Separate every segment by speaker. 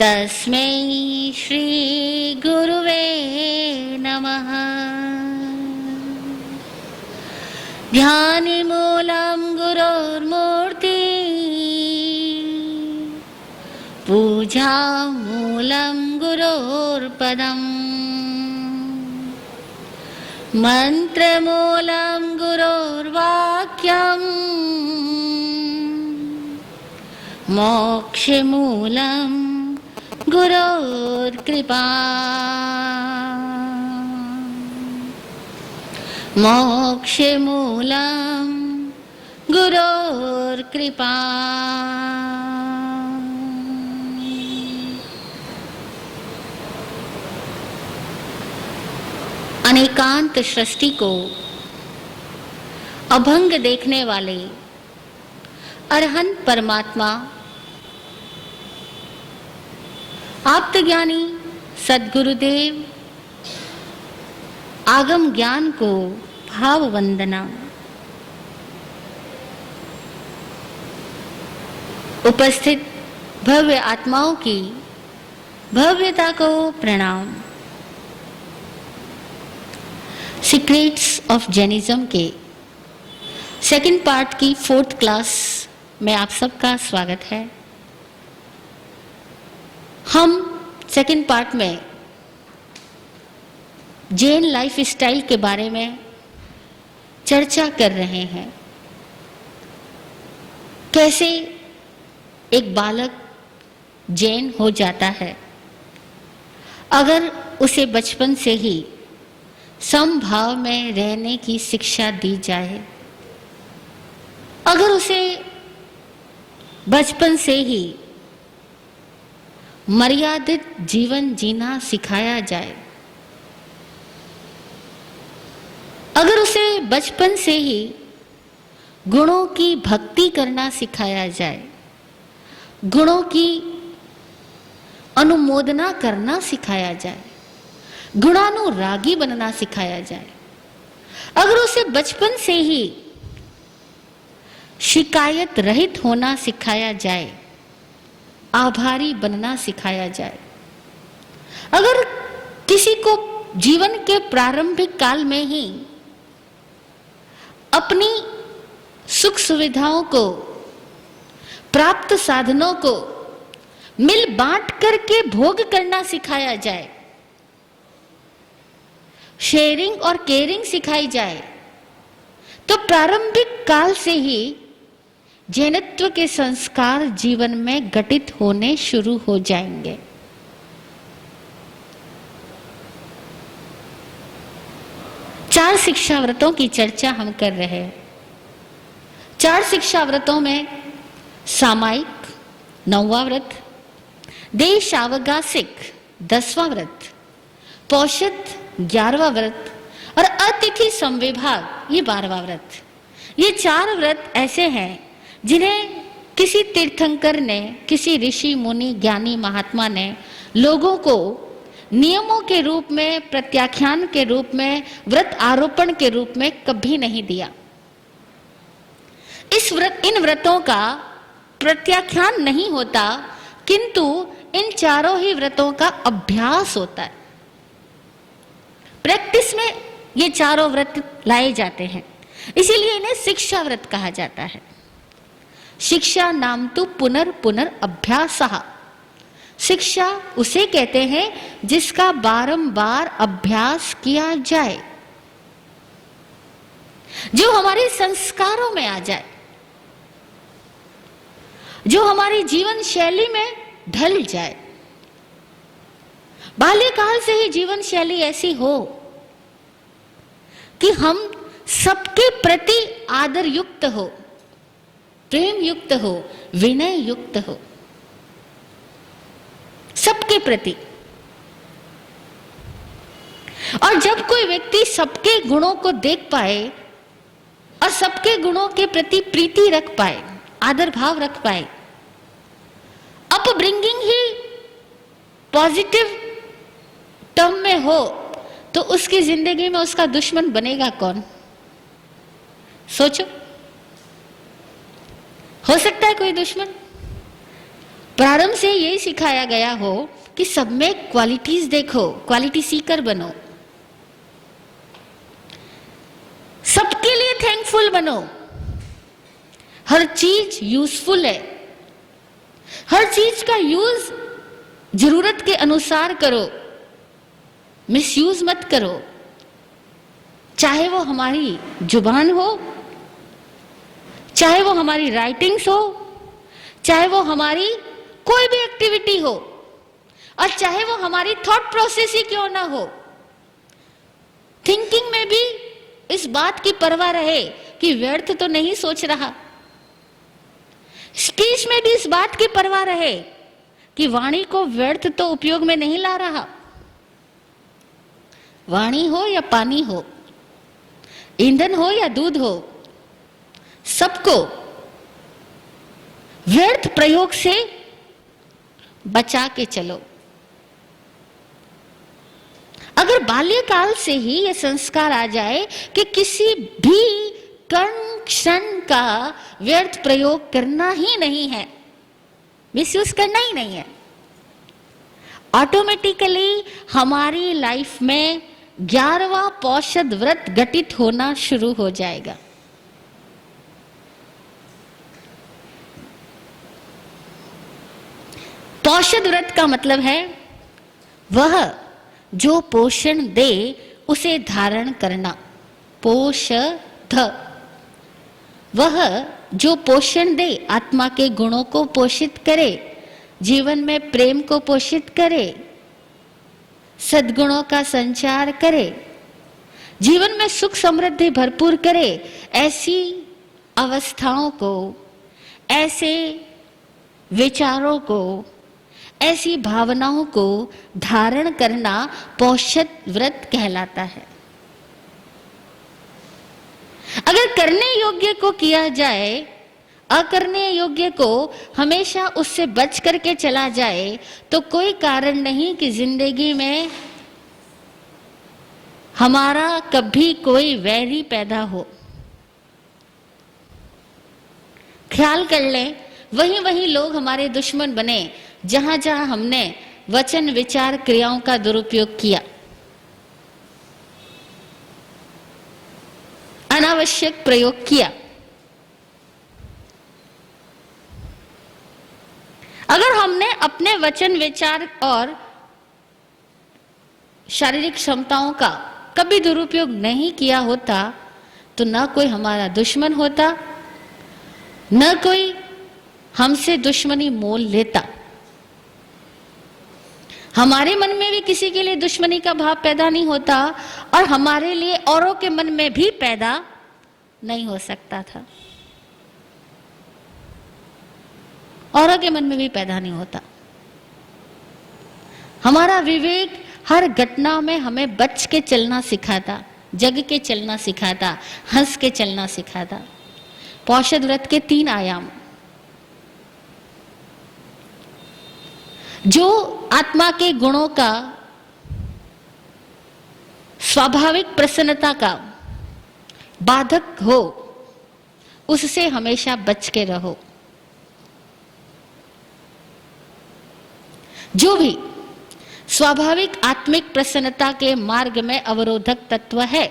Speaker 1: तस्मै श्री गुरुवे नमः। ध्यानमूलं गुरोर्मूर्ति, पूजामूलं गुरोर्पदम्, मन्त्रमूलं गुरोर्वाक्यम्, मोक्षमूलं गुरोर्कृपा। मोक्षमूलं गुरोर्कृपा। अनेकांत सृष्टि को अभंग देखने वाले अरहंत परमात्मा आप्तज्ञानी सद्गुरुदेव आगम ज्ञान को भाव वंदना। उपस्थित भव्य आत्माओं की भव्यता को प्रणाम। सीक्रेट्स ऑफ जैनिज्म के सेकंड पार्ट की 4th क्लास में आप सबका स्वागत है। हम सेकंड पार्ट में जैन लाइफ स्टाइल के बारे में चर्चा कर रहे हैं। कैसे एक बालक जैन हो जाता है अगर उसे बचपन से ही समभाव में रहने की शिक्षा दी जाए, अगर उसे बचपन से ही मर्यादित जीवन जीना सिखाया जाए, अगर उसे बचपन से ही गुणों की भक्ति करना सिखाया जाए, गुणों की अनुमोदना करना सिखाया जाए, गुणानुरागी बनना सिखाया जाए, अगर उसे बचपन से ही शिकायत रहित होना सिखाया जाए, आभारी बनना सिखाया जाए, अगर किसी को जीवन के प्रारंभिक काल में ही अपनी सुख सुविधाओं को, प्राप्त साधनों को मिल बांट करके भोग करना सिखाया जाए, शेयरिंग और केयरिंग सिखाई जाए, तो प्रारंभिक काल से ही जैनत्व के संस्कार जीवन में घटित होने शुरू हो जाएंगे। चार शिक्षा व्रतों की चर्चा हम कर रहे हैं। 4 शिक्षा व्रतों में सामायिक 9वां व्रत, देशावगासिक 10वां व्रत, पौषध 11वां व्रत और अतिथि संविभाग ये 12वां व्रत। ये 4 व्रत ऐसे हैं जिन्हें किसी तीर्थंकर ने, किसी ऋषि मुनि ज्ञानी महात्मा ने लोगों को नियमों के रूप में, प्रत्याख्यान के रूप में, व्रत आरोपण के रूप में कभी नहीं दिया। इन व्रतों का प्रत्याख्यान नहीं होता, किंतु इन चारों ही व्रतों का अभ्यास होता है। प्रैक्टिस में ये चारों व्रत लाए जाते हैं, इसीलिए इन्हें शिक्षा व्रत कहा जाता है। शिक्षा नाम तो पुनर् अभ्यासः। शिक्षा उसे कहते हैं जिसका बारंबार अभ्यास किया जाए, जो हमारे संस्कारों में आ जाए, जो हमारी जीवन शैली में ढल जाए। बाल्यकाल से ही जीवन शैली ऐसी हो कि हम सबके प्रति आदर युक्त हो, प्रेम युक्त हो, विनय युक्त हो, सबके प्रति। और जब कोई व्यक्ति सबके गुणों को देख पाए और सबके गुणों के प्रति प्रीति रख पाए, आदर भाव रख पाए, अपब्रिंगिंग ही पॉजिटिव टर्म में हो, तो उसकी जिंदगी में उसका दुश्मन बनेगा कौन? सोचो, हो सकता है कोई दुश्मन? प्रारंभ से यही सिखाया गया हो कि सब में क्वालिटीज देखो, क्वालिटी सीकर बनो, सबके लिए थैंकफुल बनो, हर चीज यूजफुल है, हर चीज का यूज जरूरत के अनुसार करो, मिसयूज मत करो, चाहे वो हमारी जुबान हो, चाहे वो हमारी राइटिंग्स हो, चाहे वो हमारी कोई भी एक्टिविटी हो, और चाहे वो हमारी थॉट प्रोसेस ही क्यों ना हो। थिंकिंग में भी इस बात की परवाह रहे कि व्यर्थ तो नहीं सोच रहा, स्पीच में भी इस बात की परवाह रहे कि वाणी को व्यर्थ तो उपयोग में नहीं ला रहा। वाणी हो या पानी हो, ईंधन हो या दूध हो, सबको व्यर्थ प्रयोग से बचा के चलो। अगर बाल्यकाल से ही यह संस्कार आ जाए कि किसी भी कण क्षण का व्यर्थ प्रयोग करना ही नहीं है, मिसयूज करना ही नहीं है, ऑटोमेटिकली हमारी लाइफ में 11वां पौषध व्रत घटित होना शुरू हो जाएगा। पौषध व्रत का मतलब है वह जो पोषण दे उसे धारण करना। पोषध, वह जो पोषण दे, आत्मा के गुणों को पोषित करे, जीवन में प्रेम को पोषित करे, सद्गुणों का संचार करे, जीवन में सुख समृद्धि भरपूर करे, ऐसी अवस्थाओं को, ऐसे विचारों को, ऐसी भावनाओं को धारण करना पौषध व्रत कहलाता है। अगर करने योग्य को किया जाए, अकरने योग्य को हमेशा उससे बच करके चला जाए, तो कोई कारण नहीं कि जिंदगी में हमारा कभी कोई वैरी पैदा हो। ख्याल कर लें, वही वही लोग हमारे दुश्मन बने जहां जहां हमने वचन विचार क्रियाओं का दुरुपयोग किया, अनावश्यक प्रयोग किया। अगर हमने अपने वचन विचार और शारीरिक क्षमताओं का कभी दुरुपयोग नहीं किया होता तो न कोई हमारा दुश्मन होता, न कोई हमसे दुश्मनी मोल लेता। हमारे मन में भी किसी के लिए दुश्मनी का भाव पैदा नहीं होता और हमारे लिए औरों के मन में भी पैदा नहीं हो सकता था, औरों के मन में भी पैदा नहीं होता। हमारा विवेक हर घटना में हमें बच के चलना सिखाता, जग के चलना सिखाता, हंस के चलना सिखाता। पौषध व्रत के 3 आयाम, जो आत्मा के गुणों का, स्वाभाविक प्रसन्नता का बाधक हो, उससे हमेशा बच के रहो। जो भी स्वाभाविक आत्मिक प्रसन्नता के मार्ग में अवरोधक तत्व है,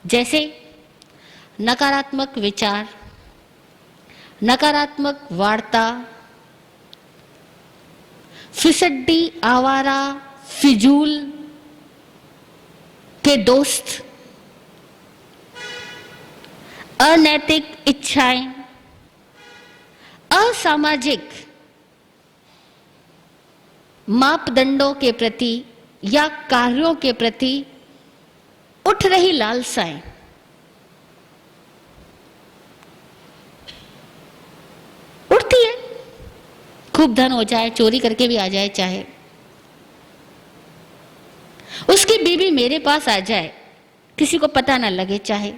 Speaker 1: जैसे नकारात्मक विचार, नकारात्मक वार्ता, फिसड्डी आवारा फिजूल के दोस्त, अनैतिक इच्छाएं, असामाजिक मापदंडों के प्रति या कार्यों के प्रति उठ रही लालसाएं, उठती है। खूब धन हो जाए, चोरी करके भी आ जाए, चाहे उसकी बीवी मेरे पास आ जाए, किसी को पता ना लगे, चाहे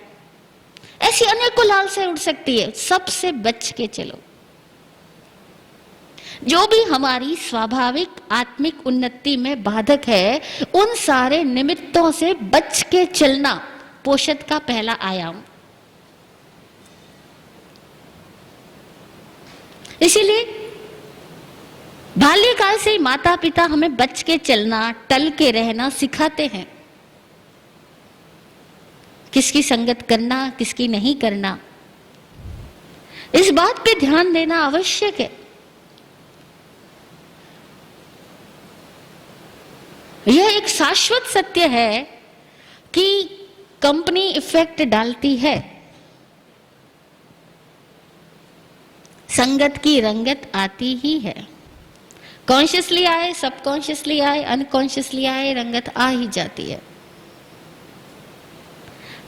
Speaker 1: ऐसी अनेकों लालसाएं उठ सकती है। सबसे बच के चलो। जो भी हमारी स्वाभाविक आत्मिक उन्नति में बाधक है, उन सारे निमित्तों से बच के चलना पोषद का पहला आयाम। इसीलिए बाल्यकाल से ही माता पिता हमें बच के चलना, टल के रहना सिखाते हैं। किसकी संगत करना, किसकी नहीं करना, इस बात पे ध्यान देना आवश्यक है। यह एक शाश्वत सत्य है कि कंपनी इफेक्ट डालती है। संगत की रंगत आती ही है। कॉन्शियसली आए, सबकॉन्शियसली आए, अनकॉन्शियसली आए, रंगत आ ही जाती है।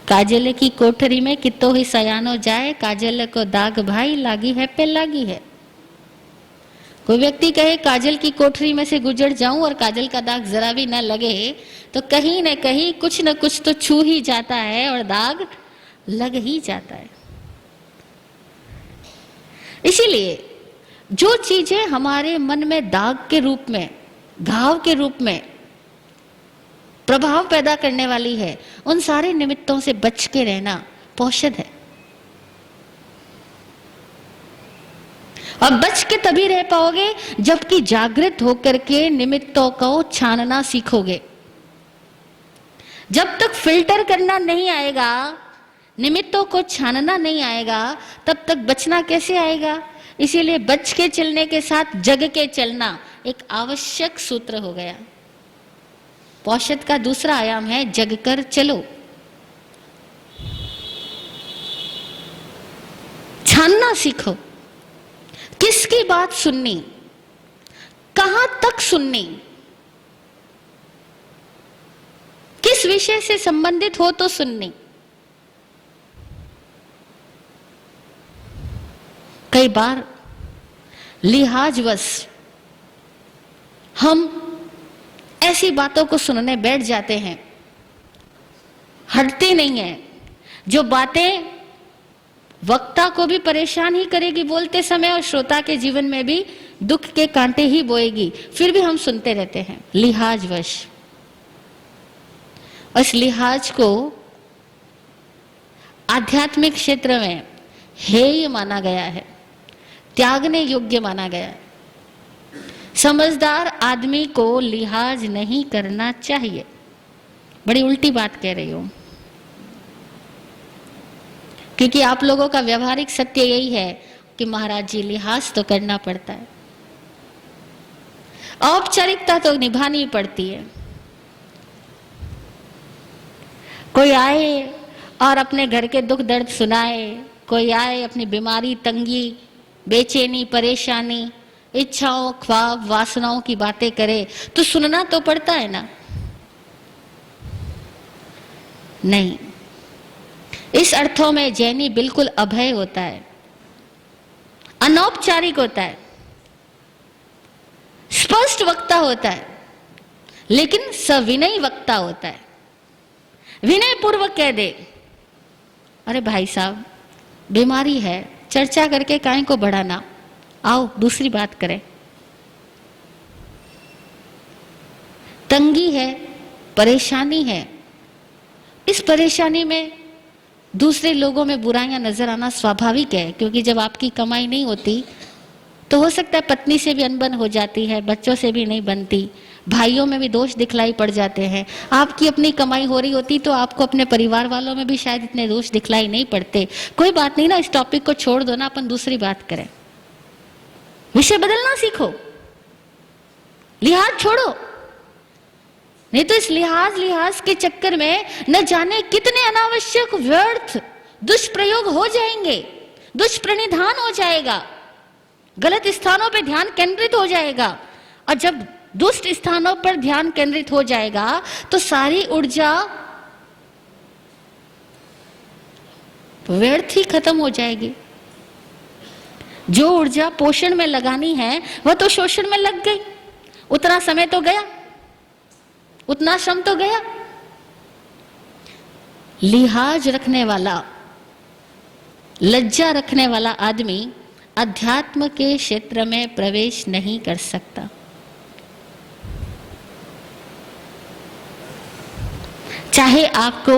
Speaker 1: काजल की कोठरी में कितो ही सयानो जाए, काजल को दाग भाई लागी है पे लागी है। कोई व्यक्ति कहे काजल की कोठरी में से गुजर जाऊं और काजल का दाग जरा भी न लगे, तो कहीं न कहीं कुछ न कुछ तो छू ही जाता है और दाग लग ही जाता है। इसीलिए जो चीजें हमारे मन में दाग के रूप में, घाव के रूप में प्रभाव पैदा करने वाली है, उन सारे निमित्तों से बच के रहना पौषध है। और बच के तभी रह पाओगे जबकि जागृत होकर के निमित्तों को छानना सीखोगे। जब तक फिल्टर करना नहीं आएगा, निमित्तों को छानना नहीं आएगा, तब तक बचना कैसे आएगा? इसीलिए बच के चलने के साथ जग के चलना एक आवश्यक सूत्र हो गया। पौषध का दूसरा आयाम है जग कर चलो। छानना सीखो। किसकी बात सुननी, कहां तक सुननी, किस विषय से संबंधित हो तो सुननी। कई बार लिहाजवश हम ऐसी बातों को सुनने बैठ जाते हैं, हटते नहीं है। जो बातें वक्ता को भी परेशान ही करेगी बोलते समय और श्रोता के जीवन में भी दुख के कांटे ही बोएगी, फिर भी हम सुनते रहते हैं लिहाजवश। उस लिहाज को आध्यात्मिक क्षेत्र में हेय माना गया है, त्यागने योग्य माना गया है। समझदार आदमी को लिहाज नहीं करना चाहिए। बड़ी उल्टी बात कह रही हूं, क्योंकि आप लोगों का व्यवहारिक सत्य यही है कि महाराज जी लिहाज तो करना पड़ता है, औपचारिकता तो निभानी पड़ती है। कोई आए और अपने घर के दुख दर्द सुनाए, कोई आए अपनी बीमारी, तंगी, बेचैनी, परेशानी, इच्छाओं, ख्वाब, वासनाओं की बातें करे, तो सुनना तो पड़ता है ना। नहीं, इस अर्थों में जैनी बिल्कुल अभय होता है, अनौपचारिक होता है, स्पष्ट वक्ता होता है, लेकिन सविनय वक्ता होता है। विनय पूर्वक कह दे, अरे भाई साहब बीमारी है, चर्चा करके काहे को बढ़ाना, आओ दूसरी बात करें। तंगी है, परेशानी है, इस परेशानी में दूसरे लोगों में बुराइयां नजर आना स्वाभाविक है, क्योंकि जब आपकी कमाई नहीं होती तो हो सकता है पत्नी से भी अनबन हो जाती है, बच्चों से भी नहीं बनती, भाइयों में भी दोष दिखलाई पड़ जाते हैं। आपकी अपनी कमाई हो रही होती तो आपको अपने परिवार वालों में भी शायद इतने दोष दिखलाई नहीं पड़ते। कोई बात नहीं ना, इस टॉपिक को छोड़ दो ना, अपन दूसरी बात करें। विषय बदलना सीखो, लिहाज छोड़ो, नहीं तो इस लिहाज के चक्कर में न जाने कितने अनावश्यक व्यर्थ दुष्प्रयोग हो जाएंगे, दुष्प्रणिधान हो जाएगा, गलत स्थानों पर ध्यान केंद्रित हो जाएगा। और जब दुष्ट स्थानों पर ध्यान केंद्रित हो जाएगा तो सारी ऊर्जा व्यर्थ ही खत्म हो जाएगी। जो ऊर्जा पोषण में लगानी है वह तो शोषण में लग गई। उतना समय तो गया, उतना श्रम तो गया। लिहाज रखने वाला, लज्जा रखने वाला आदमी अध्यात्म के क्षेत्र में प्रवेश नहीं कर सकता। चाहे आपको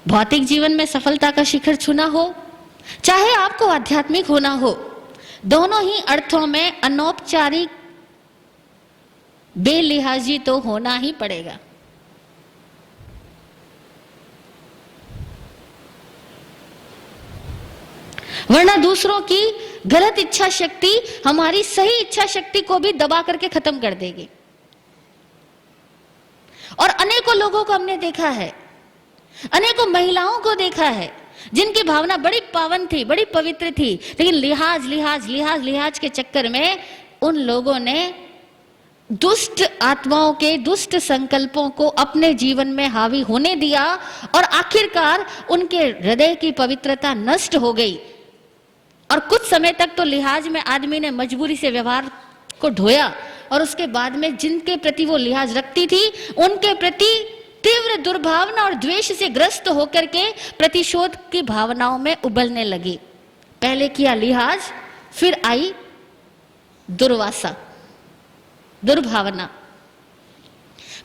Speaker 1: भौतिक जीवन में सफलता का शिखर छूना हो, चाहे आपको आध्यात्मिक होना हो, दोनों ही अर्थों में अनौपचारिक बेलिहाजी तो होना ही पड़ेगा। वरना दूसरों की गलत इच्छा शक्ति हमारी सही इच्छा शक्ति को भी दबा करके खत्म कर देगी। और अनेकों लोगों को हमने देखा है, अनेकों महिलाओं को देखा है जिनकी भावना बड़ी पावन थी, बड़ी पवित्र थी, लेकिन लिहाज लिहाज लिहाज लिहाज के चक्कर में उन लोगों ने दुष्ट आत्माओं के दुष्ट संकल्पों को अपने जीवन में हावी होने दिया और आखिरकार उनके हृदय की पवित्रता नष्ट हो गई। और कुछ समय तक तो लिहाज में आदमी ने मजबूरी से व्यवहार को ढोया और उसके बाद में जिनके प्रति वो लिहाज रखती थी उनके प्रति तीव्र दुर्भावना और द्वेष से ग्रस्त होकर के प्रतिशोध की भावनाओं में उबलने लगी। पहले किया लिहाज, फिर आई दुर्वासा, दुर्भावना।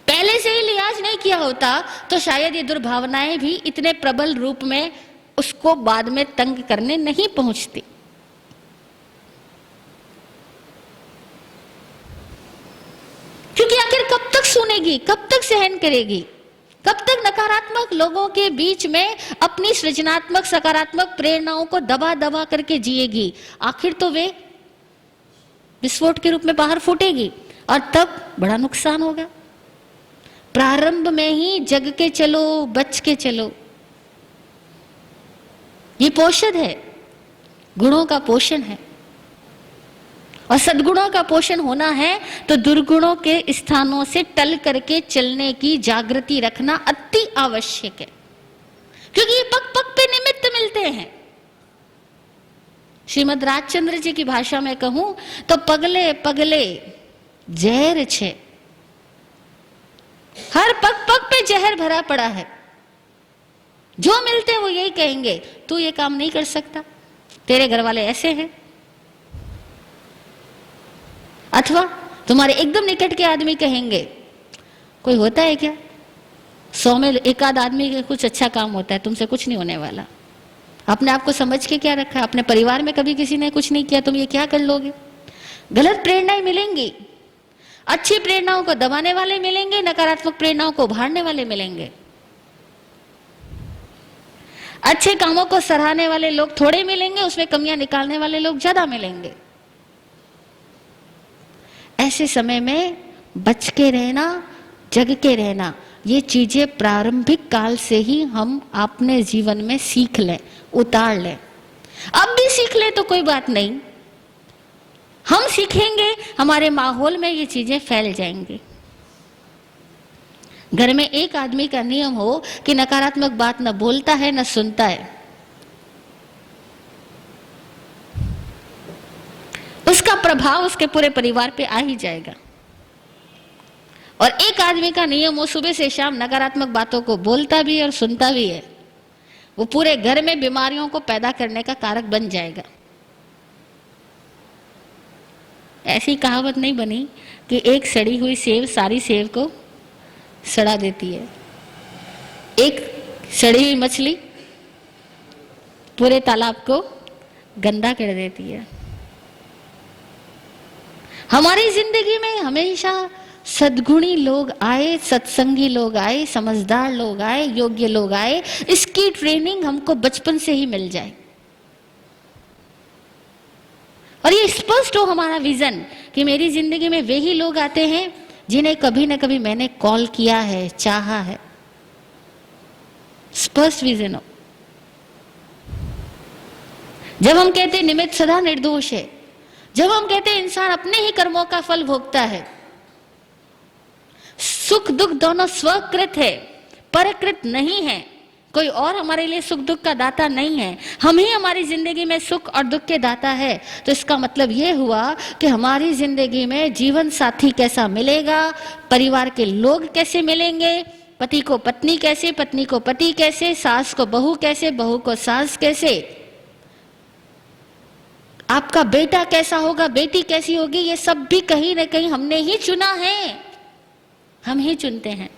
Speaker 1: पहले से ही लिहाज नहीं किया होता तो शायद ये दुर्भावनाएं भी इतने प्रबल रूप में उसको बाद में तंग करने नहीं पहुंचती। क्योंकि आखिर कब तक सुनेगी, कब तक सहन करेगी, कब तक नकारात्मक लोगों के बीच में अपनी सृजनात्मक सकारात्मक प्रेरणाओं को दबा दबा करके जिएगी। आखिर तो वे विस्फोट के रूप में बाहर फूटेगी और तब बड़ा नुकसान होगा। प्रारंभ में ही जग के चलो, बच के चलो। ये पोषण है, गुणों का पोषण है। और सद्गुणों का पोषण होना है तो दुर्गुणों के स्थानों से टल करके चलने की जागृति रखना अति आवश्यक है, क्योंकि ये पग पग पे निमित्त मिलते हैं। श्रीमद राजचंद्र जी की भाषा में कहूं तो पगले पगले जहर छे, हर पग पग पे जहर भरा पड़ा है। जो मिलते हैं वो यही कहेंगे, तू ये काम नहीं कर सकता, तेरे घर वाले ऐसे हैं। अथवा तुम्हारे एकदम निकट के आदमी कहेंगे, कोई होता है क्या, 100 में एक आध आदमी का कुछ अच्छा काम होता है, तुमसे कुछ नहीं होने वाला। अपने आप को समझ के क्या रखा है, अपने परिवार में कभी किसी ने कुछ नहीं किया, तुम ये क्या कर लोगे। गलत प्रेरणाएं मिलेंगी, अच्छी प्रेरणाओं को दबाने वाले मिलेंगे, नकारात्मक प्रेरणाओं को उभारने वाले मिलेंगे। अच्छे कामों को सराहने वाले लोग थोड़े मिलेंगे, उसमें कमियां निकालने वाले लोग ज्यादा मिलेंगे। ऐसे समय में बच के रहना, जग के रहना, ये चीजें प्रारंभिक काल से ही हम अपने जीवन में सीख लें, उतार लें। अब भी सीख ले तो कोई बात नहीं, हम सीखेंगे, हमारे माहौल में ये चीजें फैल जाएंगी। घर में एक आदमी का नियम हो कि नकारात्मक बात न बोलता है न सुनता है, उसका प्रभाव उसके पूरे परिवार पे आ ही जाएगा। और एक आदमी का नियम हो सुबह से शाम नकारात्मक बातों को बोलता भी है और सुनता भी है, वो पूरे घर में बीमारियों को पैदा करने का कारक बन जाएगा। ऐसी कहावत नहीं बनी कि एक सड़ी हुई सेव सारी सेव को सड़ा देती है, एक सड़ी हुई मछली पूरे तालाब को गंदा कर देती है। हमारी जिंदगी में हमेशा सद्गुणी लोग आए, सत्संगी लोग आए, समझदार लोग आए, योग्य लोग आए, इसकी ट्रेनिंग हमको बचपन से ही मिल जाए। और ये स्पष्ट हो हमारा विजन कि मेरी जिंदगी में वे ही लोग आते हैं जिन्हें कभी न कभी मैंने कॉल किया है, चाहा है। स्पष्ट विजन हो। जब हम कहते हैं निमित्त सदा निर्दोष है, जब हम कहते हैं इंसान अपने ही कर्मों का फल भोगता है, सुख दुख दोनों स्वकृत है, परकृत नहीं है, कोई और हमारे लिए सुख दुख का दाता नहीं है, हम ही हमारी जिंदगी में सुख और दुख के दाता है। तो इसका मतलब यह हुआ कि हमारी जिंदगी में जीवन साथी कैसा मिलेगा, परिवार के लोग कैसे मिलेंगे, पति को पत्नी कैसे, पत्नी को पति कैसे, सास को बहू कैसे, बहू को सास कैसे, आपका बेटा कैसा होगा, बेटी कैसी होगी, ये सब भी कहीं ना कहीं हमने ही चुना है, हम ही चुनते हैं।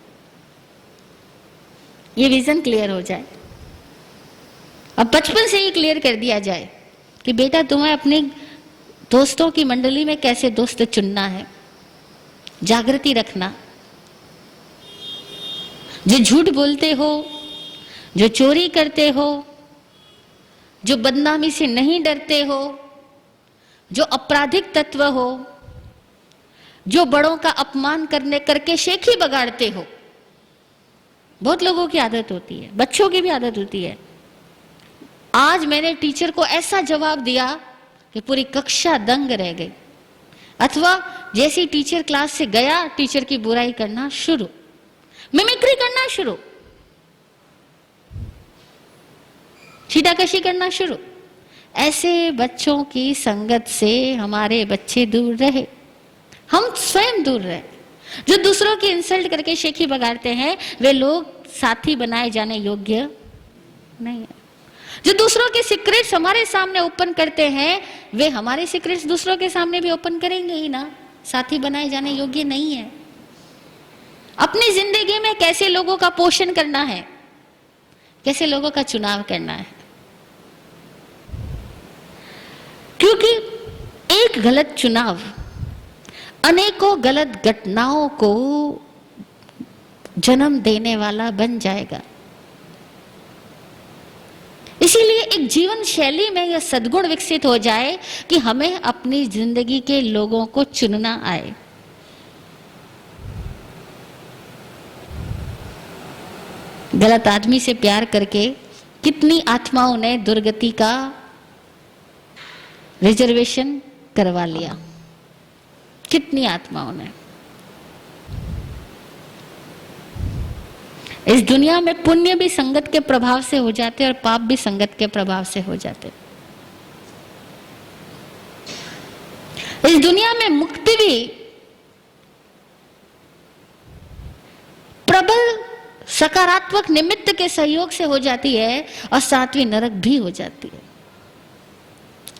Speaker 1: ये विजन क्लियर हो जाए, अब बचपन से ही क्लियर कर दिया जाए कि बेटा तुम्हें अपने दोस्तों की मंडली में कैसे दोस्त चुनना है, जागृति रखना। जो झूठ बोलते हो, जो चोरी करते हो, जो बदनामी से नहीं डरते हो, जो आपराधिक तत्व हो, जो बड़ों का अपमान करके शेखी बगाड़ते हो। बहुत लोगों की आदत होती है, बच्चों की भी आदत होती है। आज मैंने टीचर को ऐसा जवाब दिया कि पूरी कक्षा दंग रह गई। अथवा जैसी टीचर क्लास से गया, टीचर की बुराई करना शुरू, मिमिक्री करना शुरू, छीटाकशी करना शुरू। ऐसे बच्चों की संगत से हमारे बच्चे दूर रहे, हम स्वयं दूर रहे। जो दूसरों की इंसल्ट करके शेखी बगाड़ते हैं, वे लोग साथी बनाए जाने योग्य नहीं है। जो दूसरों के सीक्रेट्स हमारे सामने ओपन करते हैं, वे हमारे सीक्रेट्स दूसरों के सामने भी ओपन करेंगे ही ना, साथी बनाए जाने योग्य नहीं है। अपनी जिंदगी में कैसे लोगों का पोषण करना है, कैसे लोगों का चुनाव करना है। क्योंकि एक गलत चुनाव अनेकों गलत घटनाओं को जन्म देने वाला बन जाएगा। इसीलिए एक जीवन शैली में यह सद्गुण विकसित हो जाए कि हमें अपनी जिंदगी के लोगों को चुनना आए। गलत आदमी से प्यार करके कितनी आत्माओं ने दुर्गति का रिजर्वेशन करवा लिया, कितनी आत्माओं ने। इस दुनिया में पुण्य भी संगत के प्रभाव से हो जाते और पाप भी संगत के प्रभाव से हो जाते। इस दुनिया में मुक्ति भी प्रबल सकारात्मक निमित्त के सहयोग से हो जाती है और सातवीं नरक भी हो जाती है।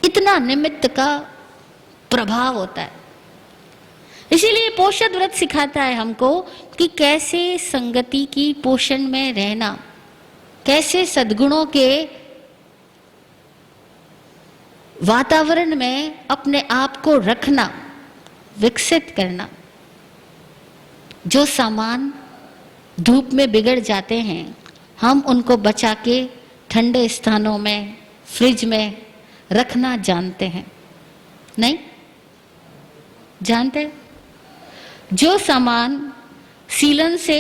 Speaker 1: इतना निमित्त का प्रभाव होता है। इसीलिए पोषद व्रत सिखाता है हमको कि कैसे संगति की पोषण में रहना, कैसे सद्गुणों के वातावरण में अपने आप को रखना, विकसित करना। जो सामान धूप में बिगड़ जाते हैं, हम उनको बचा के ठंडे स्थानों में, फ्रिज में रखना जानते हैं? नहीं जानते? जो सामान सीलन से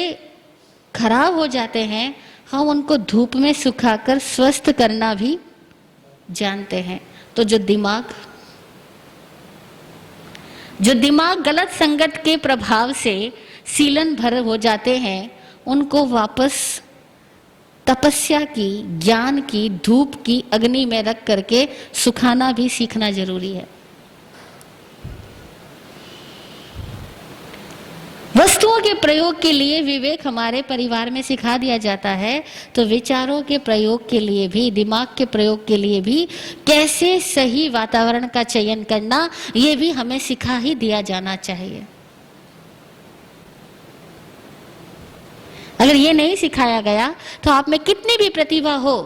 Speaker 1: खराब हो जाते हैं, हम उनको धूप में सुखाकर स्वस्थ करना भी जानते हैं। तो जो दिमाग गलत संगत के प्रभाव से सीलन भर हो जाते हैं, उनको वापस तपस्या की, ज्ञान की, धूप की अग्नि में रख करके सुखाना भी सीखना जरूरी है। वस्तुओं के प्रयोग के लिए विवेक हमारे परिवार में सिखा दिया जाता है, तो विचारों के प्रयोग के लिए भी, दिमाग के प्रयोग के लिए भी कैसे सही वातावरण का चयन करना, ये भी हमें सिखा ही दिया जाना चाहिए। अगर ये नहीं सिखाया गया तो आप में कितनी भी प्रतिभा हो,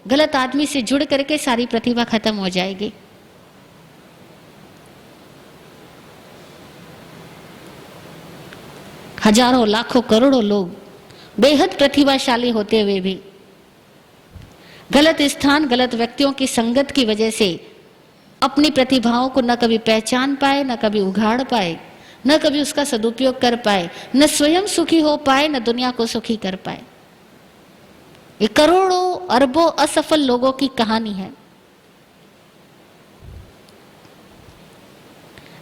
Speaker 1: गलत आदमी से जुड़ करके सारी प्रतिभा खत्म हो जाएगी। हजारों, लाखों, करोड़ों लोग बेहद प्रतिभाशाली होते हुए भी गलत स्थान, गलत व्यक्तियों की संगत की वजह से अपनी प्रतिभाओं को न कभी पहचान पाए, न कभी उघाड़ पाए, न कभी उसका सदुपयोग कर पाए, न स्वयं सुखी हो पाए, न दुनिया को सुखी कर पाए। ये करोड़ों अरबों असफल लोगों की कहानी है।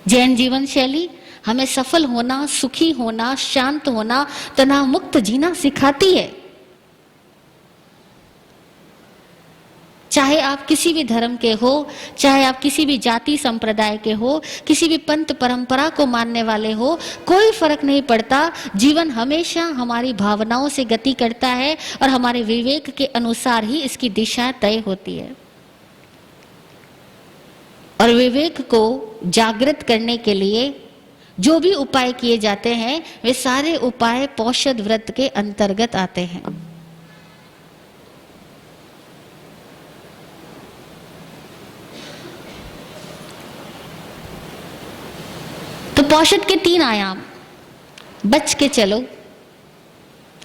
Speaker 1: जैन जीवन शैली हमें सफल होना, सुखी होना, शांत होना, तनाव मुक्त जीना सिखाती है। चाहे आप किसी भी धर्म के हो, चाहे आप किसी भी जाति संप्रदाय के हो, किसी भी पंथ परंपरा को मानने वाले हो, कोई फर्क नहीं पड़ता। जीवन हमेशा हमारी भावनाओं से गति करता है और हमारे विवेक के अनुसार ही इसकी दिशा तय होती है। और विवेक को जागृत करने के लिए जो भी उपाय किए जाते हैं, वे सारे उपाय पोषद व्रत के अंतर्गत आते हैं। तो पोषद के 3 आयाम, बच के चलो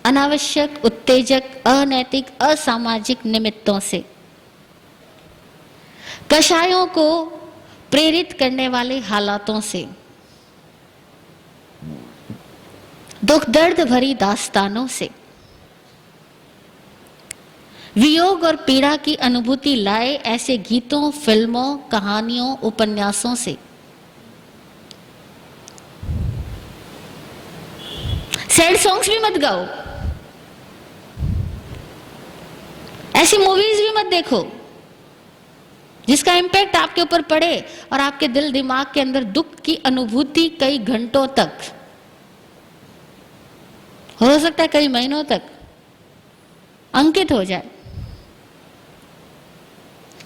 Speaker 1: अनावश्यक, उत्तेजक, अनैतिक, असामाजिक निमित्तों से, कषायों को प्रेरित करने वाले हालातों से, दुख दर्द भरी दास्तानों से, वियोग और पीड़ा की अनुभूति लाए ऐसे गीतों, फिल्मों, कहानियों, उपन्यासों से। सैड सॉन्ग्स भी मत गाओ, ऐसी मूवीज भी मत देखो जिसका इम्पैक्ट आपके ऊपर पड़े और आपके दिल दिमाग के अंदर दुख की अनुभूति कई घंटों तक, हो सकता है कई महीनों तक अंकित हो जाए।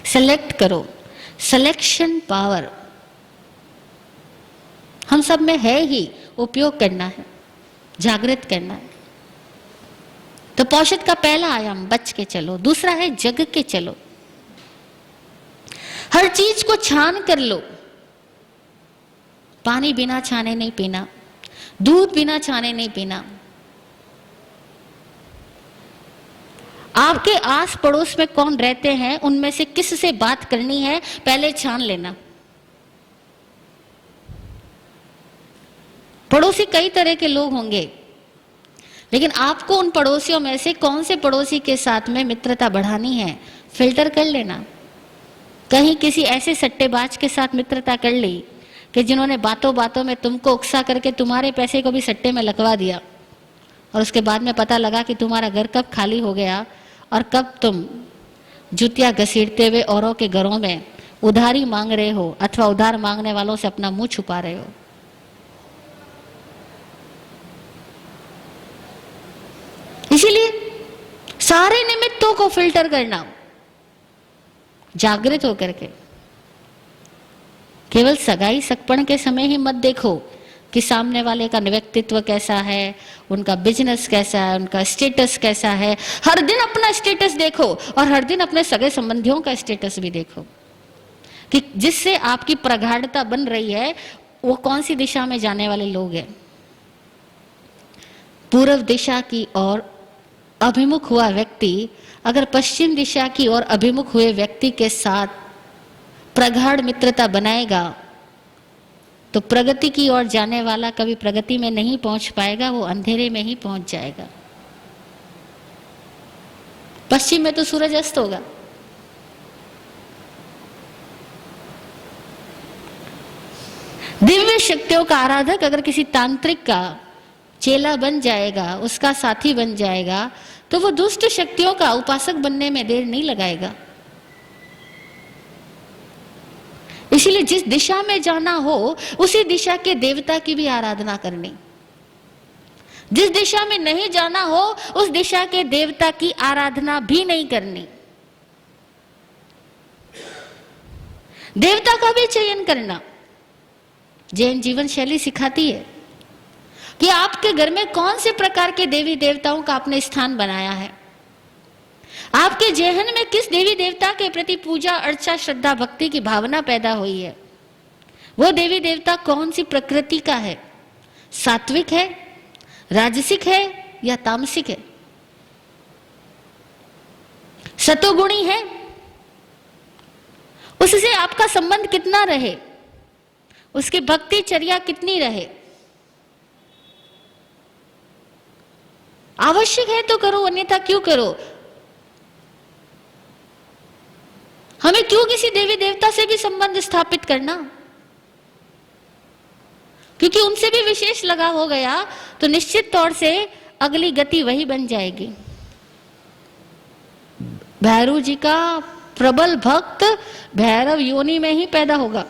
Speaker 1: सेलेक्ट करो, सिलेक्शन पावर हम सब में है ही, उपयोग करना है, जागृत करना है। तो पौषध का पहला आयाम बच के चलो। दूसरा है जग के चलो। हर चीज को छान कर लो। पानी बिना छाने नहीं पीना, दूध बिना छाने नहीं पीना। आपके आस पड़ोस में कौन रहते हैं, उनमें से किस से बात करनी है पहले छान लेना। पड़ोसी कई तरह के लोग होंगे, लेकिन आपको उन पड़ोसियों में से कौन से पड़ोसी के साथ में मित्रता बढ़ानी है फिल्टर कर लेना। कहीं किसी ऐसे सट्टेबाज के साथ मित्रता कर ली कि जिन्होंने बातों बातों में तुमको उकसा करके तुम्हारे पैसे को भी सट्टे में लगवा दिया, और उसके बाद में पता लगा कि तुम्हारा घर कब खाली हो गया और कब तुम जूतियां घसीटते हुए औरों के घरों में उधारी मांग रहे हो अथवा उधार मांगने वालों से अपना मुंह छुपा रहे हो। इसीलिए सारे निमित्तों को फिल्टर करना, जागृत होकर के। केवल सगाई सगपण के समय ही मत देखो कि सामने वाले का व्यक्तित्व कैसा है, उनका बिजनेस कैसा है, उनका स्टेटस कैसा है। हर दिन अपना स्टेटस देखो और हर दिन अपने सगे संबंधियों का स्टेटस भी देखो कि जिससे आपकी प्रगाढ़ता बन रही है वो कौन सी दिशा में जाने वाले लोग हैं। पूर्व दिशा की ओर अभिमुख हुआ व्यक्ति अगर पश्चिम दिशा की ओर अभिमुख हुए व्यक्ति के साथ प्रगाढ़ मित्रता बनाएगा तो प्रगति की ओर जाने वाला कभी प्रगति में नहीं पहुंच पाएगा, वो अंधेरे में ही पहुंच जाएगा। पश्चिम में तो सूरज अस्त होगा। दिव्य शक्तियों का आराधक अगर किसी तांत्रिक का चेला बन जाएगा, उसका साथी बन जाएगा, तो वो दुष्ट शक्तियों का उपासक बनने में देर नहीं लगाएगा। इसलिए जिस दिशा में जाना हो उसी दिशा के देवता की भी आराधना करनी। जिस दिशा में नहीं जाना हो उस दिशा के देवता की आराधना भी नहीं करनी। देवता का भी चयन करना जैन जीवन शैली सिखाती है कि आपके घर में कौन से प्रकार के देवी देवताओं का आपने स्थान बनाया है। आपके जेहन में किस देवी देवता के प्रति पूजा अर्चा श्रद्धा भक्ति की भावना पैदा हुई है। वो देवी देवता कौन सी प्रकृति का है, सात्विक है, राजसिक है या तामसिक है, सतोगुणी है। उससे आपका संबंध कितना रहे, उसकी भक्ति चर्या कितनी रहे। आवश्यक है तो करो, अन्यथा क्यों करो। हमें क्यों किसी देवी देवता से भी संबंध स्थापित करना, क्योंकि उनसे भी विशेष लगा हो गया तो निश्चित तौर से अगली गति वही बन जाएगी। भैरव जी का प्रबल भक्त भैरव योनि में ही पैदा होगा।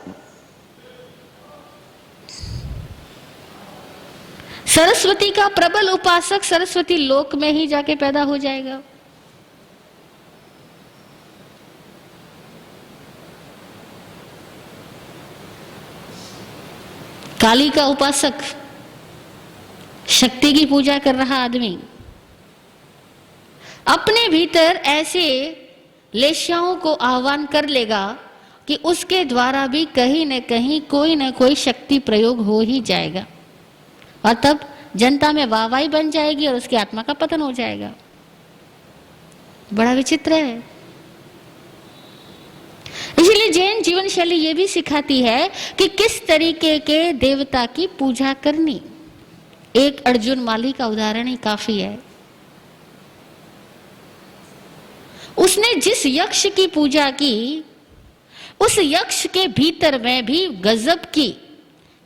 Speaker 1: सरस्वती का प्रबल उपासक सरस्वती लोक में ही जाके पैदा हो जाएगा। काली का उपासक शक्ति की पूजा कर रहा आदमी अपने भीतर ऐसे लेश्याओं को आह्वान कर लेगा कि उसके द्वारा भी कहीं न कहीं कोई न कोई शक्ति प्रयोग हो ही जाएगा। और तब जनता में वाहवाही बन जाएगी और उसकी आत्मा का पतन हो जाएगा। बड़ा विचित्र है। इसलिए जैन जीवन शैली ये भी सिखाती है कि किस तरीके के देवता की पूजा करनी। एक अर्जुन माली का उदाहरण ही काफी है। उसने जिस यक्ष की पूजा की, उस यक्ष के भीतर में भी गजब की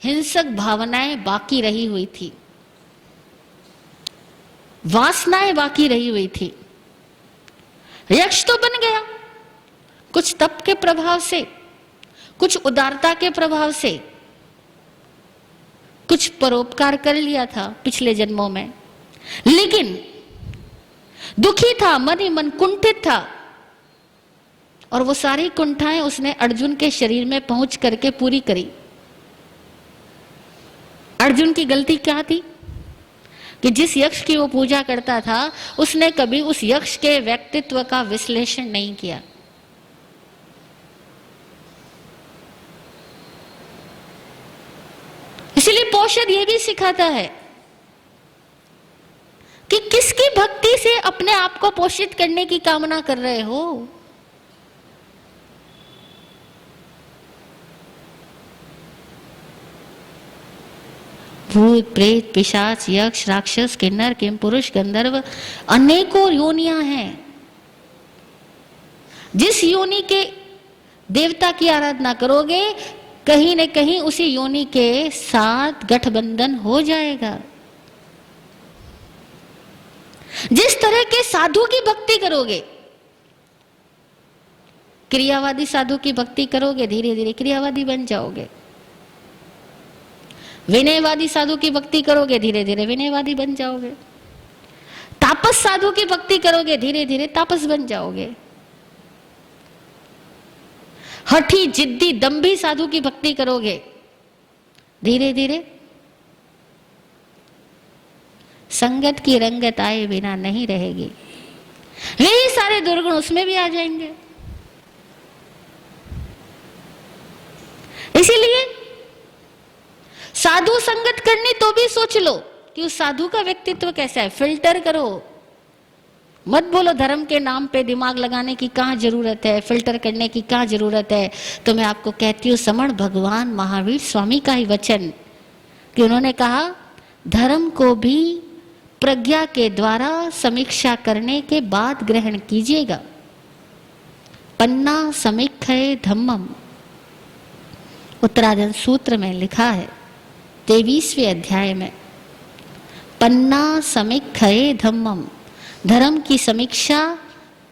Speaker 1: हिंसक भावनाएं बाकी रही हुई थी, वासनाएं बाकी रही हुई थी। यक्ष तो बन गया, कुछ तप के प्रभाव से, कुछ उदारता के प्रभाव से, कुछ परोपकार कर लिया था पिछले जन्मों में, लेकिन दुखी था, मन ही मन कुंठित था। और वो सारी कुंठाएं उसने अर्जुन के शरीर में पहुंच करके पूरी करी। अर्जुन की गलती क्या थी कि जिस यक्ष की वो पूजा करता था, उसने कभी उस यक्ष के व्यक्तित्व का विश्लेषण नहीं किया। इसलिए पोषद ये भी सिखाता है कि किसकी भक्ति से अपने आप को पोषित करने की कामना कर रहे हो। भूत प्रेत पिशाच यक्ष राक्षस किन्नर किमपुरुष गंधर्व अनेकों योनियां हैं। जिस योनि के देवता की आराधना करोगे, कहीं न कहीं उसी योनि के साथ गठबंधन हो जाएगा। जिस तरह के साधु की भक्ति करोगे, क्रियावादी साधु की भक्ति करोगे, धीरे धीरे क्रियावादी बन जाओगे। विनयवादी साधु की भक्ति करोगे, धीरे धीरे विनयवादी बन जाओगे। तापस साधु की भक्ति करोगे, धीरे धीरे तापस बन जाओगे। हठी जिद्दी दंभी साधु की भक्ति करोगे, धीरे धीरे संगत की रंगत आए बिना नहीं रहेगी। यही सारे दुर्गुण उसमें भी आ जाएंगे। इसीलिए साधु संगत करनी तो भी सोच लो कि उस साधु का व्यक्तित्व कैसा है, फिल्टर करो। मत बोलो धर्म के नाम पे दिमाग लगाने की कहाँ जरूरत है, फिल्टर करने की कहाँ जरूरत है। तो मैं आपको कहती हूँ, समण भगवान महावीर स्वामी का ही वचन कि उन्होंने कहा, धर्म को भी प्रज्ञा के द्वारा समीक्षा करने के बाद ग्रहण कीजिएगा। पन्ना समीक्षय धम्मम, उत्तराधन सूत्र में लिखा है 23वें अध्याय में, पन्ना समीक्षय धम्मम, धर्म की समीक्षा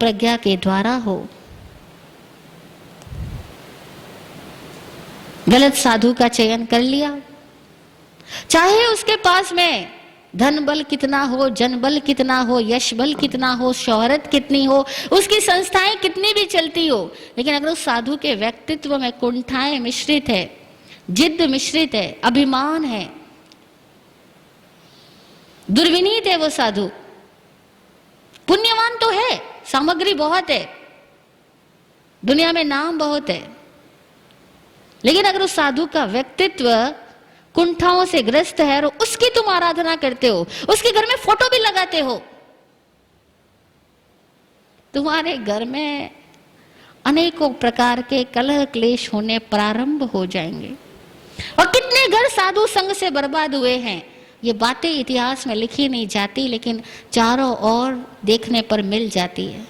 Speaker 1: प्रज्ञा के द्वारा हो। गलत साधु का चयन कर लिया, चाहे उसके पास में धन बल कितना हो, जन बल कितना हो, यश बल कितना हो, शोहरत कितनी हो, उसकी संस्थाएं कितनी भी चलती हो, लेकिन अगर उस साधु के व्यक्तित्व में कुंठाएं मिश्रित है, जिद्द मिश्रित है, अभिमान है, दुर्विनीत है वो साधु, पुण्यवान तो है, सामग्री बहुत है, दुनिया में नाम बहुत है, लेकिन अगर उस साधु का व्यक्तित्व कुंठाओं से ग्रस्त है और उसकी तुम आराधना करते हो, उसके घर में फोटो भी लगाते हो, तुम्हारे घर में अनेकों प्रकार के कलह क्लेश होने प्रारंभ हो जाएंगे। और कितने घर साधु संग से बर्बाद हुए हैं, ये बातें इतिहास में लिखी नहीं जाती, लेकिन चारों ओर देखने पर मिल जाती है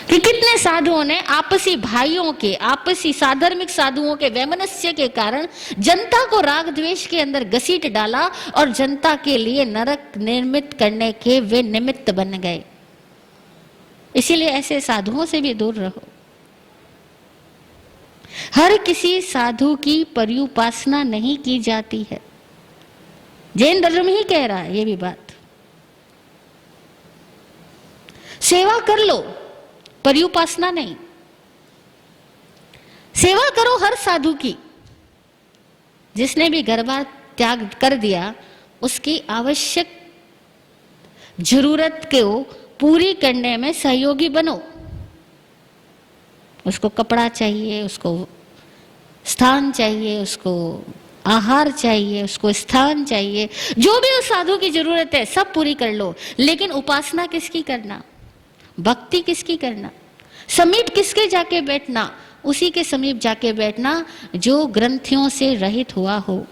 Speaker 1: कि कितने साधुओं ने आपसी भाइयों के, आपसी साधर्मिक साधुओं के वैमनस्य के कारण जनता को राग द्वेष के अंदर घसीट डाला और जनता के लिए नरक निर्मित करने के वे निमित्त बन गए। इसीलिए ऐसे साधुओं से भी दूर रहो। हर किसी साधु की पर्युपासना नहीं की जाती है, जैन धर्म ही कह रहा है ये भी बात। सेवा कर लो, पर्युपासना नहीं। सेवा करो हर साधु की, जिसने भी घर बार त्याग कर दिया उसकी आवश्यक जरूरत को पूरी करने में सहयोगी बनो। उसको कपड़ा चाहिए, उसको स्थान चाहिए, उसको आहार चाहिए, उसको स्थान चाहिए, जो भी उस साधु की जरूरत है सब पूरी कर लो, लेकिन उपासना किसकी करना, भक्ति किसकी करना, समीप किसके जाके बैठना, उसी के समीप जाके बैठना जो ग्रंथियों से रहित हुआ हो,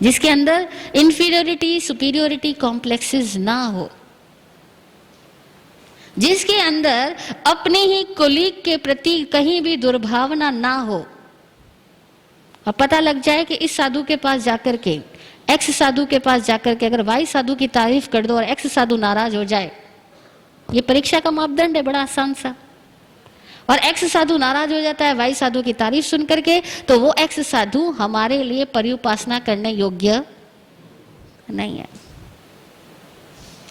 Speaker 1: जिसके अंदर इंफीरियोरिटी सुपीरियोरिटी कॉम्प्लेक्सेस ना हो, जिसके अंदर अपने ही कोलीग के प्रति कहीं भी दुर्भावना ना हो। और पता लग जाए कि इस साधु के पास जाकर के, एक्स साधु के पास जाकर के अगर वाई साधु की तारीफ कर दो और एक्स साधु नाराज हो जाए, ये परीक्षा का मापदंड है, बड़ा आसान सा। और एक्स साधु नाराज हो जाता है वाई साधु की तारीफ सुन करके, तो वो एक्स साधु हमारे लिए परिउपासना करने योग्य नहीं है।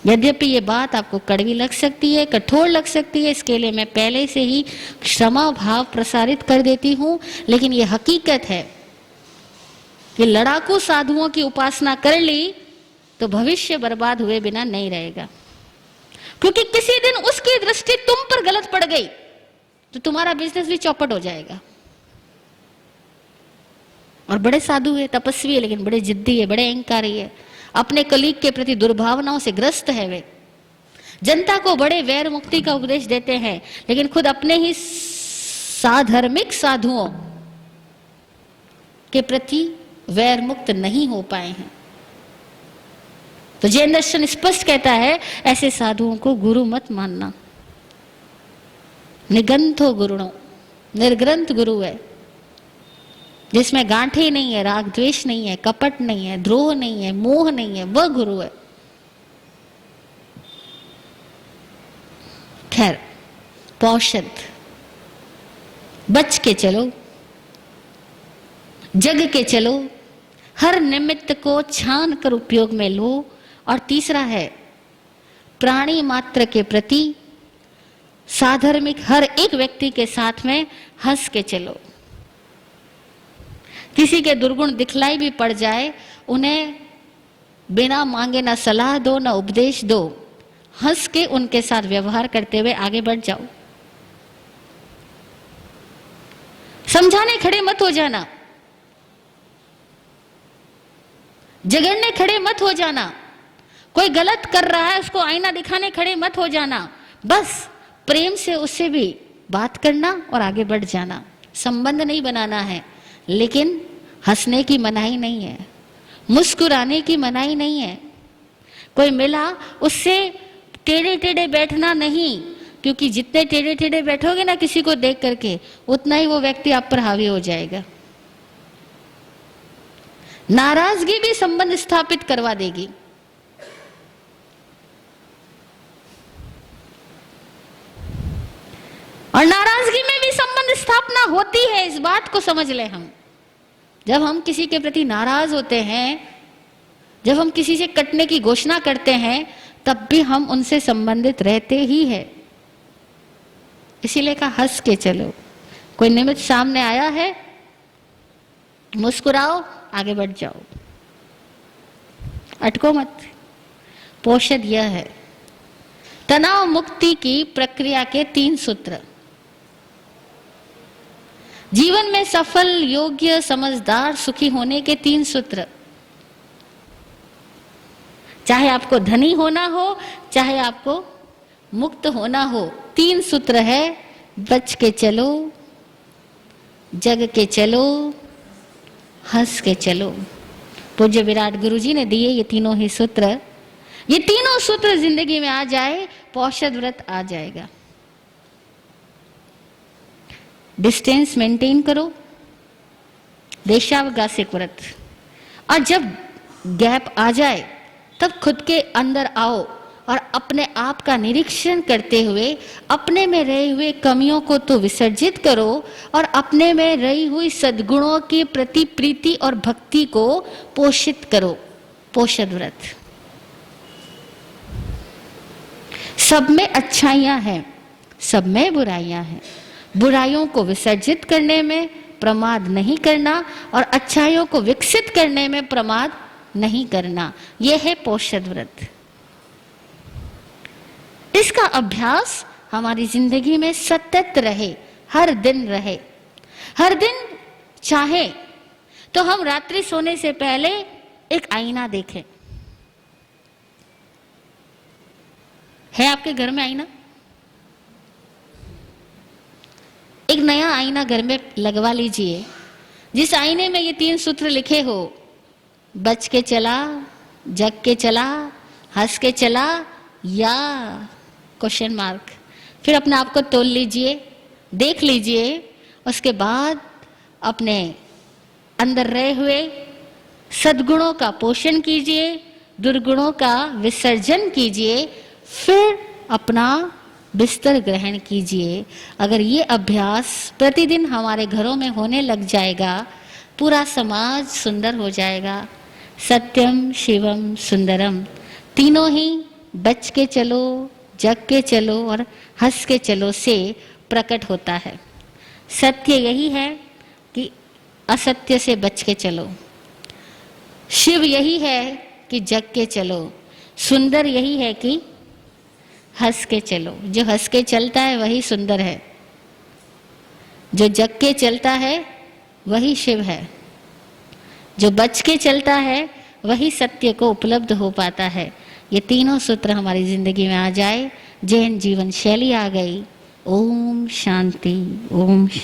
Speaker 1: यद्यपि ये बात आपको कड़वी लग सकती है, कठोर लग सकती है, इसके लिए मैं पहले से ही क्षमा भाव प्रसारित कर देती हूं, लेकिन ये हकीकत है कि लड़ाकू साधुओं की उपासना कर ली तो भविष्य बर्बाद हुए बिना नहीं रहेगा, क्योंकि किसी दिन उसकी दृष्टि तुम पर गलत पड़ गई तो तुम्हारा बिजनेस भी चौपट हो जाएगा। और बड़े साधु है, तपस्वी है, लेकिन बड़े जिद्दी है, बड़े अहंकारी है, अपने कलीग के प्रति दुर्भावनाओं से ग्रस्त है। वे जनता को बड़े वैर मुक्ति का उपदेश देते हैं, लेकिन खुद अपने ही साधर्मिक साधुओं के प्रति वैर मुक्त नहीं हो पाए हैं। तो जैन दर्शन स्पष्ट कहता है ऐसे साधुओं को गुरु मत मानना। निगंथो गुरुणो, निर्ग्रंथ गुरु है, जिसमें गांठे नहीं है, राग द्वेष नहीं है, कपट नहीं है, द्रोह नहीं है, मोह नहीं है, वह गुरु है। खैर, पौषध, बच के चलो, जग के चलो, हर निमित्त को छान कर उपयोग में लो। और तीसरा है प्राणी मात्र के प्रति साधर्मिक हर एक व्यक्ति के साथ में हंस के चलो। किसी के दुर्गुण दिखलाई भी पड़ जाए, उन्हें बिना मांगे ना सलाह दो ना उपदेश दो, हंस के उनके साथ व्यवहार करते हुए आगे बढ़ जाओ। समझाने खड़े मत हो जाना, जगड़ने खड़े मत हो जाना, कोई गलत कर रहा है उसको आईना दिखाने खड़े मत हो जाना, बस प्रेम से उससे भी बात करना और आगे बढ़ जाना। संबंध नहीं बनाना है, लेकिन हंसने की मनाही नहीं है, मुस्कुराने की मनाही नहीं है। कोई मिला उससे टेढ़े टेढ़े बैठना नहीं, क्योंकि जितने टेढ़े टेढ़े बैठोगे ना किसी को देख करके, उतना ही वो व्यक्ति आप पर हावी हो जाएगा। नाराजगी भी संबंध स्थापित करवा देगी। और नाराजगी में भी संबंध स्थापना होती है, इस बात को समझ ले हम। जब हम किसी के प्रति नाराज होते हैं, जब हम किसी से कटने की घोषणा करते हैं, तब भी हम उनसे संबंधित रहते ही है। इसीलिए कहा हंस के चलो। कोई निमित्त सामने आया है, मुस्कुराओ, आगे बढ़ जाओ, अटको मत। पोषद यह है तनाव मुक्ति की प्रक्रिया के 3 सूत्र। जीवन में सफल, योग्य, समझदार, सुखी होने के 3 सूत्र। चाहे आपको धनी होना हो, चाहे आपको मुक्त होना हो, 3 सूत्र है। बच के चलो, जग के चलो, हंस के चलो। पूज्य विराट गुरु जी ने दिए ये तीनों ही सूत्र। ये तीनों सूत्र जिंदगी में आ जाए, पौषध व्रत आ जाएगा। डिस्टेंस मेंटेन करो, देशावकाशिक व्रत। और जब गैप आ जाए तब खुद के अंदर आओ और अपने आप का निरीक्षण करते हुए अपने में रहे हुए कमियों को तो विसर्जित करो और अपने में रही हुई सद्गुणों के प्रति प्रीति और भक्ति को पोषित करो। पोषद व्रत। सब में अच्छाइयां हैं, सब में बुराइयां हैं। बुराइयों को विसर्जित करने में प्रमाद नहीं करना और अच्छाइयों को विकसित करने में प्रमाद नहीं करना, यह है पोषद व्रत। इसका अभ्यास हमारी जिंदगी में सतत रहे, हर दिन रहे। हर दिन चाहे तो हम रात्रि सोने से पहले एक आईना देखें। है आपके घर में आईना? एक नया आईना घर में लगवा लीजिए, जिस आईने में ये 3 सूत्र लिखे हो, बच के चला, जग के चला, हंस के चला, या क्वेश्चन मार्क। फिर अपने आप को तोल लीजिए, देख लीजिए, उसके बाद अपने अंदर रहे हुए सद्गुणों का पोषण कीजिए, दुर्गुणों का विसर्जन कीजिए, फिर अपना बिस्तर ग्रहण कीजिए। अगर ये अभ्यास प्रतिदिन हमारे घरों में होने लग जाएगा, पूरा समाज सुंदर हो जाएगा। सत्यम शिवम सुंदरम, तीनों ही बच के चलो, जग के चलो और हंस के चलो से प्रकट होता है। सत्य यही है कि असत्य से बच के चलो, शिव यही है कि जग के चलो, सुंदर यही है कि हंस के चलो। जो हंस के चलता है वही सुंदर है, जो जग के चलता है वही शिव है, जो बच के चलता है वही सत्य को उपलब्ध हो पाता है। ये तीनों सूत्र हमारी जिंदगी में आ जाए, जैन जीवन शैली आ गई। ओम शांति, ओम शांति।